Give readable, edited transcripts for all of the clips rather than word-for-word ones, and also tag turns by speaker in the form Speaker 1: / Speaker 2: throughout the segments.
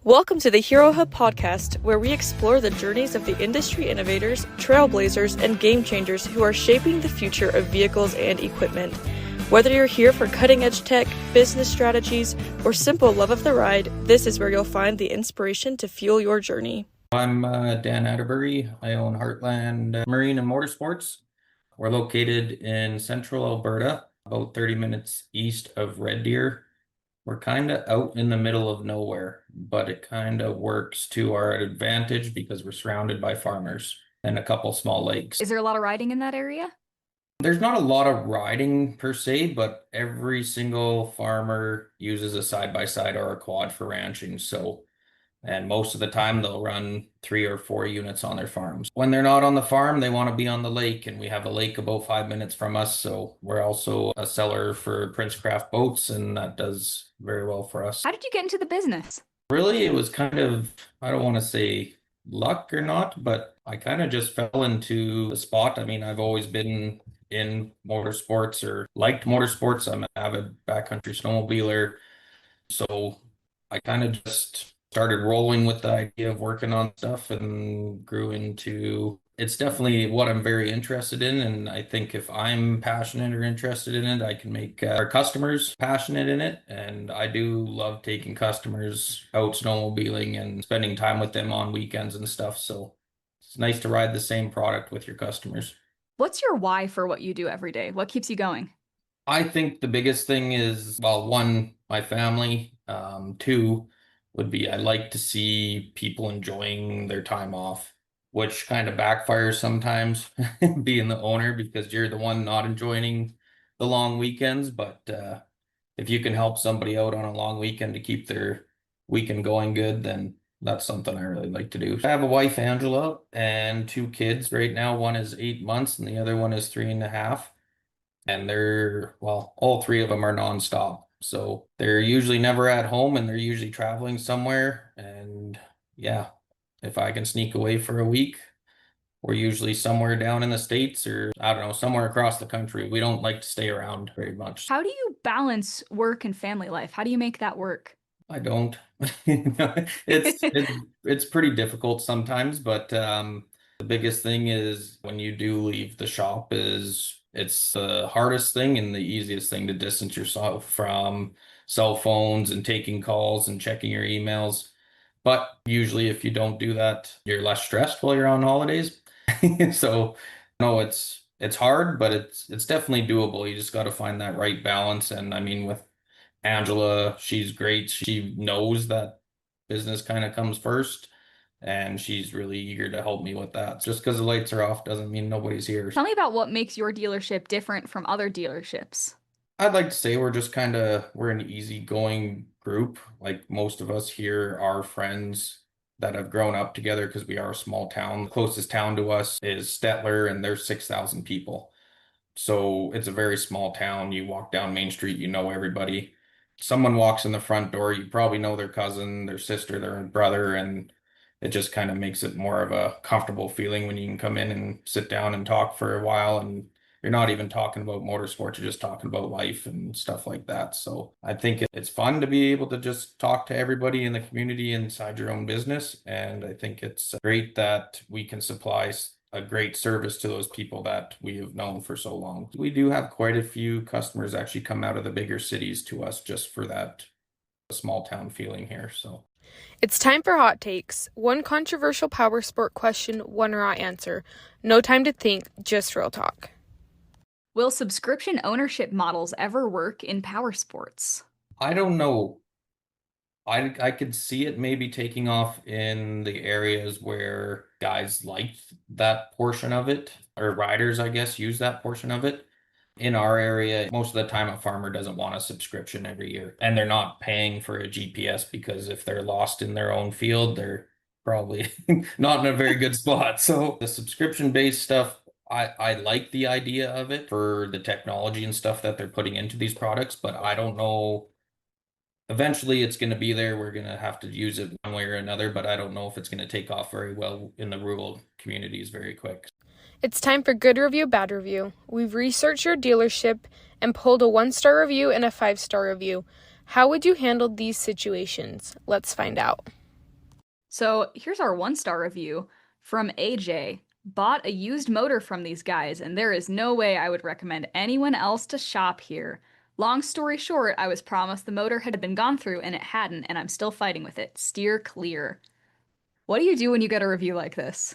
Speaker 1: Welcome to the Hero Hub podcast, where we explore the journeys of the industry innovators, trailblazers, and game changers who are shaping the future of vehicles and equipment. Whether you're here for cutting-edge tech, business strategies, or simple love of the ride, this is where you'll find the inspiration to fuel your journey.
Speaker 2: I'm Dan Atterbury. I own Heartland Marine and Motorsports. We're located in central Alberta, about 30 minutes east of Red Deer. We're kind of out in the middle of nowhere, but it kind of works to our advantage because we're surrounded by farmers and a couple small lakes.
Speaker 3: Is there a lot of riding in that area?
Speaker 2: There's not a lot of riding per se, but every single farmer uses a side-by-side or a quad for ranching. And most of the time they'll run 3 or 4 units on their farms. When they're not on the farm, they want to be on the lake, and we have a lake about 5 minutes from us. So we're also a seller for Prince Craft boats, and that does very well for us.
Speaker 3: How did you get into the business?
Speaker 2: Really, it was kind of, I don't want to say luck or not, but I kind of just fell into the spot. I mean, I've always been in motorsports or liked motorsports. I'm an avid backcountry snowmobiler. So I kind of just started rolling with the idea of working on stuff and grew into it's definitely what I'm very interested in. And I think if I'm passionate or interested in it, I can make our customers passionate in it. And I do love taking customers out snowmobiling and spending time with them on weekends and stuff. So it's nice to ride the same product with your customers.
Speaker 3: What's your why for what you do every day? What keeps you going?
Speaker 2: I think the biggest thing is, well, one, my family. Two would be I like to see people enjoying their time off, which kind of backfires sometimes being the owner because you're the one not enjoying the long weekends. But if you can help somebody out on a long weekend to keep their weekend going good, then that's something I really like to do. I have a wife, Angela, and 2 kids right now. One is 8 months and the other one is 3.5. And they're, well, all 3 of them are nonstop. So they're usually never at home and they're usually traveling somewhere. And yeah, if I can sneak away for a week, we're usually somewhere down in the States or I don't know, somewhere across the country. We don't like to stay around very much.
Speaker 3: How do you balance work and family life? How do you make that work?
Speaker 2: I don't. It's pretty difficult sometimes, but the biggest thing is when you do leave the shop is it's the hardest thing and the easiest thing to distance yourself from cell phones and taking calls and checking your emails. But usually if you don't do that, you're less stressed while you're on holidays. So no, it's hard, but it's definitely doable. You just got to find that right balance. And I mean, with Angela, she's great. She knows that business kind of comes first, and she's really eager to help me with that. Just because the lights are off doesn't mean nobody's here.
Speaker 3: Tell me about what makes your dealership different from other dealerships.
Speaker 2: I'd like to say we're an easygoing group. Like most of us here are friends that have grown up together because we are a small town. The closest town to us is Stettler, and there's 6,000 people. So it's a very small town. You walk down Main Street, you know everybody. Someone walks in the front door, you probably know their cousin, their sister, their brother, and it just kind of makes it more of a comfortable feeling when you can come in and sit down and talk for a while, and you're not even talking about motorsports, you're just talking about life and stuff like that. So I think it's fun to be able to just talk to everybody in the community inside your own business, and I think it's great that we can supply a great service to those people that we have known for so long. We do have quite a few customers actually come out of the bigger cities to us just for that small town feeling here. So
Speaker 1: It's time for hot takes. One controversial power sport question, one raw answer. No time to think, just real talk.
Speaker 3: Will subscription ownership models ever work in power sports?
Speaker 2: I don't know. I could see it maybe taking off in the areas where guys liked that portion of it, or riders, I guess, use that portion of it. In our area, most of the time a farmer doesn't want a subscription every year, and they're not paying for a GPS because if they're lost in their own field, they're probably not in a very good spot. So the subscription-based stuff, I like the idea of it for the technology and stuff that they're putting into these products, but I don't know. Eventually it's going to be there. We're going to have to use it one way or another, but I don't know if it's going to take off very well in the rural communities very quick.
Speaker 1: It's time for good review, bad review. We've researched your dealership and pulled a 1-star review and a 5-star review. How would you handle these situations? Let's find out.
Speaker 3: So here's our 1-star review from AJ. Bought a used motor from these guys, and there is no way I would recommend anyone else to shop here. Long story short, I was promised the motor had been gone through and it hadn't, and I'm still fighting with it. Steer clear. What do you do when you get a review like this?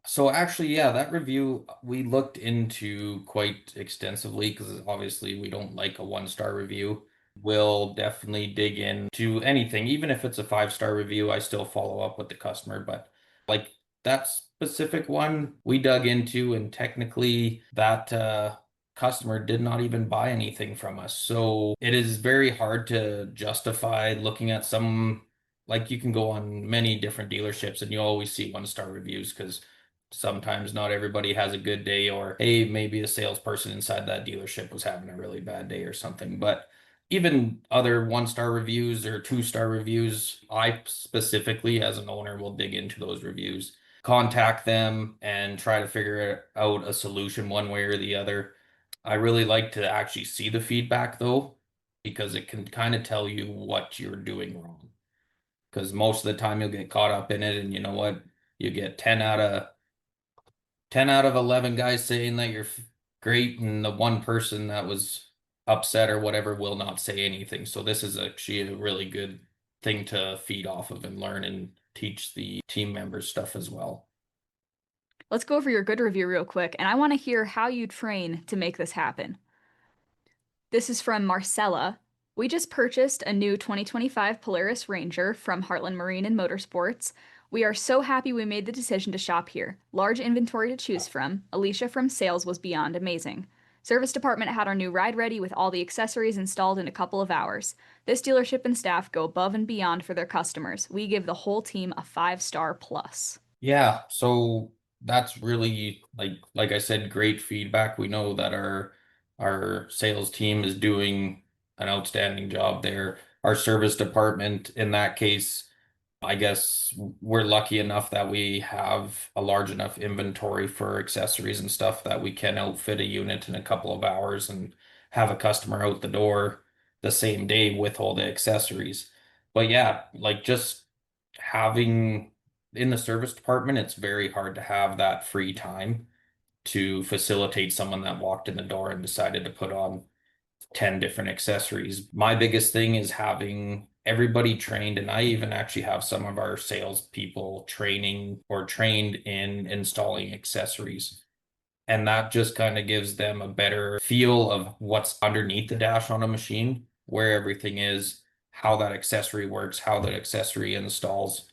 Speaker 2: So actually, yeah, that review we looked into quite extensively because obviously we don't like a 1-star review. We'll definitely dig into anything, even if it's a 5-star review, I still follow up with the customer. But like that specific one we dug into, and technically that customer did not even buy anything from us. So it is very hard to justify looking at some, like you can go on many different dealerships and you always see 1-star reviews because sometimes not everybody has a good day, or hey, maybe a salesperson inside that dealership was having a really bad day or something. But even other 1-star reviews or 2-star reviews, I specifically as an owner will dig into those reviews, contact them and try to figure out a solution one way or the other. I really like to actually see the feedback though, because it can kind of tell you what you're doing wrong. Because most of the time you'll get caught up in it, and you know what? You get 10 out of 11 guys saying that you're great, and the one person that was upset or whatever will not say anything. So this is actually a really good thing to feed off of and learn and teach the team members stuff as well.
Speaker 3: Let's go over your good review real quick, and I want to hear how you train to make this happen. This is from Marcella. We just purchased a new 2025 Polaris Ranger from Heartland Marine and Motorsports. We are so happy we made the decision to shop here. Large inventory to choose from. Alicia from sales was beyond amazing. Service department had our new ride ready with all the accessories installed in a couple of hours. This dealership and staff go above and beyond for their customers. We give the whole team a 5-star plus.
Speaker 2: Yeah, so that's really like I said, great feedback. We know that our sales team is doing an outstanding job there. Our service department, in that case, I guess we're lucky enough that we have a large enough inventory for accessories and stuff that we can outfit a unit in a couple of hours and have a customer out the door the same day with all the accessories. But yeah, like just having in the service department, it's very hard to have that free time to facilitate someone that walked in the door and decided to put on 10 different accessories. My biggest thing is having everybody trained, and I even actually have some of our salespeople training or trained in installing accessories. And that just kind of gives them a better feel of what's underneath the dash on a machine, where everything is, how that accessory works, how that accessory installs.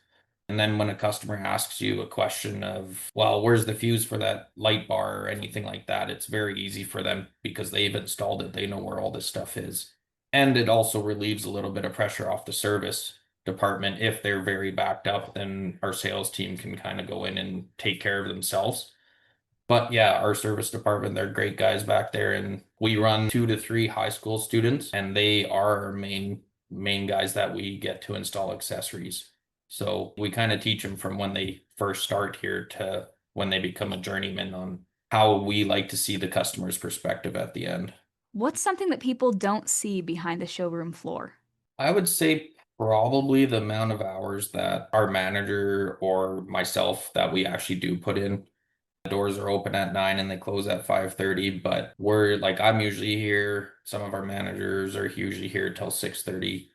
Speaker 2: And then when a customer asks you a question of, well, where's the fuse for that light bar or anything like that, it's very easy for them because they've installed it. They know where all this stuff is. And it also relieves a little bit of pressure off the service department. If they're very backed up, then our sales team can kind of go in and take care of themselves. But yeah, our service department, they're great guys back there, and we run 2 to 3 high school students, and they are our main guys that we get to install accessories. So we kind of teach them from when they first start here to when they become a journeyman on how we like to see the customer's perspective at the end.
Speaker 3: What's something that people don't see behind the showroom floor?
Speaker 2: I would say probably the amount of hours that our manager or myself that we actually do put in. The doors are open at 9 and they close at 5:30, but we're like I'm usually here. Some of our managers are usually here till 6:30,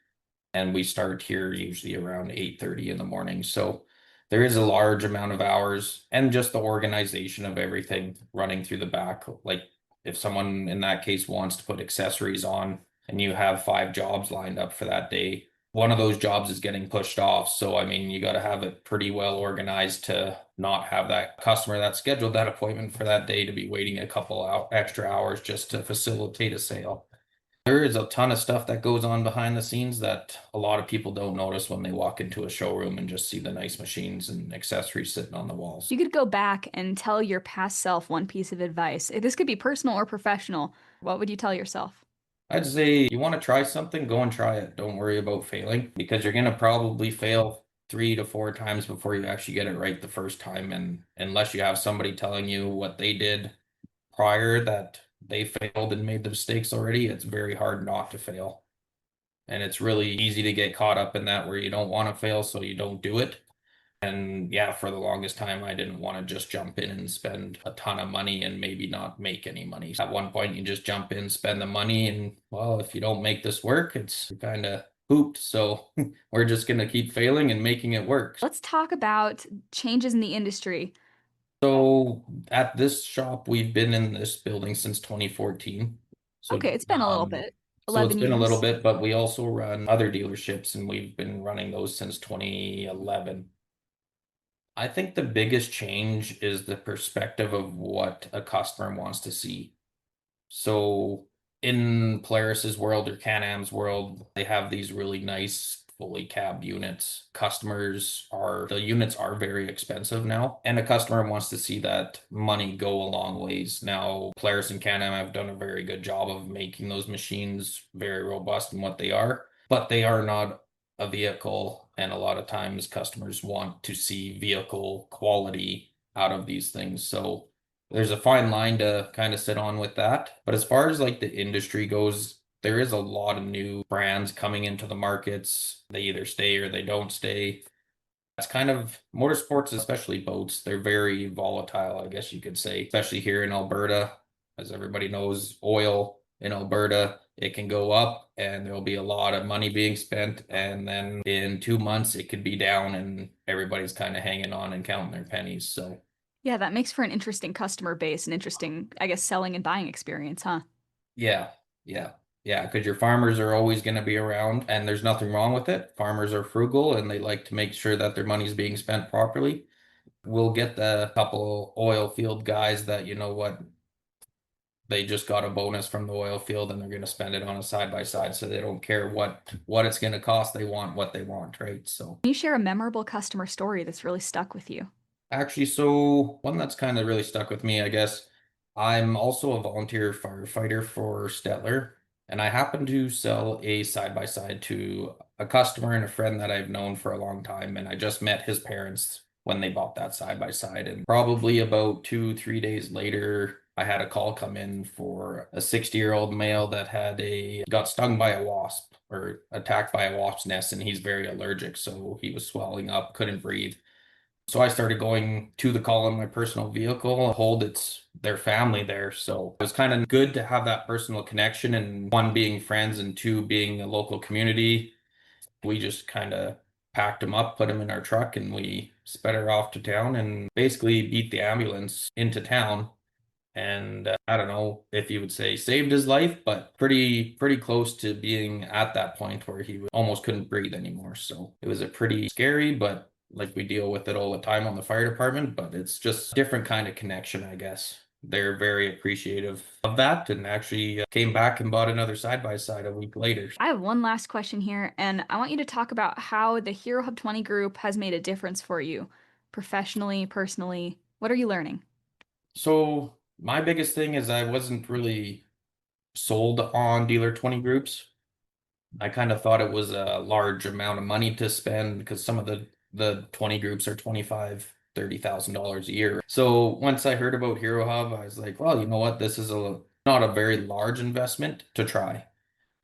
Speaker 2: and we start here usually around 8:30 in the morning. So there is a large amount of hours, and just the organization of everything running through the back. Like if someone in that case wants to put accessories on and you have 5 jobs lined up for that day, one of those jobs is getting pushed off. So, I mean, you got to have it pretty well organized to not have that customer that scheduled that appointment for that day to be waiting a couple extra hours just to facilitate a sale. There is a ton of stuff that goes on behind the scenes that a lot of people don't notice when they walk into a showroom and just see the nice machines and accessories sitting on the walls.
Speaker 3: You could go back and tell your past self one piece of advice. This could be personal or professional. What would you tell yourself?
Speaker 2: I'd say you want to try something, go and try it. Don't worry about failing because you're going to probably fail 3 to 4 times before you actually get it right the first time. And unless you have somebody telling you what they did prior that they failed and made the mistakes already, it's very hard not to fail. And it's really easy to get caught up in that where you don't want to fail, so you don't do it. And yeah, for the longest time, I didn't want to just jump in and spend a ton of money and maybe not make any money. At one point, you just jump in, spend the money, and well, if you don't make this work, it's kind of pooped. So we're just going to keep failing and making it work.
Speaker 3: Let's talk about changes in the industry.
Speaker 2: So at this shop, we've been in this building since 2014. So
Speaker 3: Okay, it's been a little bit.
Speaker 2: so it's
Speaker 3: 11
Speaker 2: been a little
Speaker 3: years.
Speaker 2: bit, but we also run other dealerships and we've been running those since 2011. I think the biggest change is the perspective of what a customer wants to see. So in Polaris's world or Can-Am's world, they have these really nice fully cab units. The units are very expensive now, and a customer wants to see that money go a long ways. Now, Polaris and Can-Am have done a very good job of making those machines very robust in what they are, but they are not a vehicle, and a lot of times customers want to see vehicle quality out of these things. So there's a fine line to kind of sit on with that. But as far as like the industry goes, there is a lot of new brands coming into the markets. They either stay or they don't stay. That's kind of motorsports, especially boats. They're very volatile, I guess you could say, especially here in Alberta. As everybody knows, oil in Alberta, it can go up and there'll be a lot of money being spent. And then in 2 months, it could be down and everybody's kind of hanging on and counting their pennies. So
Speaker 3: Yeah, that makes for an interesting customer base, an interesting, I guess, selling and buying experience, huh?
Speaker 2: yeah, yeah. Yeah, because your farmers are always going to be around, and there's nothing wrong with it. Farmers are frugal and they like to make sure that their money's being spent properly. We'll get the couple oil field guys that, you know what, they just got a bonus from the oil field and they're going to spend it on a side by side, so they don't care what it's going to cost. They want what they want, right? So
Speaker 3: Can you share a memorable customer story that's really stuck with you?
Speaker 2: actually, so one that's kind of really stuck with me, I guess. I'm also a volunteer firefighter for Stettler, and I happen to sell a side by side to a customer and a friend that I've known for a long time. And I just met his parents when they bought that side by side. And probably about 2, 3 days later, I had a call come in for a 60-year-old male that got stung by a wasp or attacked by a wasp's nest, and he's very allergic. So he was swelling up, couldn't breathe. So I started going to the call in my personal vehicle, it's their family there. So it was kind of good to have that personal connection, and one being friends and two being a local community. We just kind of packed him up, put him in our truck, and we sped her off to town and basically beat the ambulance into town. And I don't know if you would say saved his life, but pretty close to being at that point where he almost couldn't breathe anymore. So it was a pretty scary, but like we deal with it all the time on the fire department, but it's just a different kind of connection, I guess. They're very appreciative of that and actually came back and bought another side by side a week later.
Speaker 3: I have one last question here, and I want you to talk about how the Hero Hub 20 group has made a difference for you professionally, personally. What are you learning?
Speaker 2: So my biggest thing is I wasn't really sold on Dealer 20 groups. I kind of thought it was a large amount of money to spend because some of the 20 groups are $25,000-$30,000 a year. So once I heard about Hero Hub, I was like, well, you know what? This is not a very large investment to try.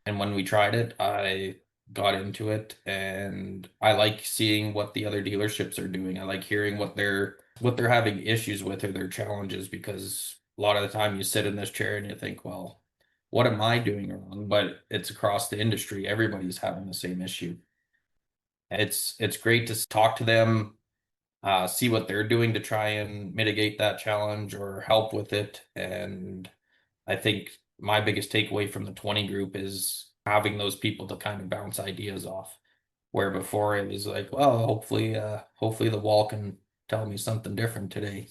Speaker 2: And when we tried it, I got into it and I like seeing what the other dealerships are doing. I like hearing what they're having issues with or their challenges, because a lot of the time you sit in this chair and you think, well, what am I doing wrong? But it's across the industry. Everybody's having the same issue. It's great to talk to them, see what they're doing to try and mitigate that challenge or help with it. And I think my biggest takeaway from the 20 group is having those people to kind of bounce ideas off. Where before it was like, well, hopefully the wall can tell me something different today.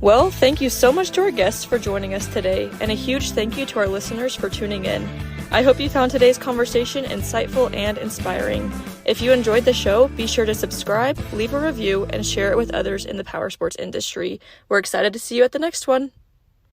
Speaker 1: Well, thank you so much to our guests for joining us today, and a huge thank you to our listeners for tuning in. I hope you found today's conversation insightful and inspiring. If you enjoyed the show, be sure to subscribe, leave a review, and share it with others in the powersports industry. We're excited to see you at the next one.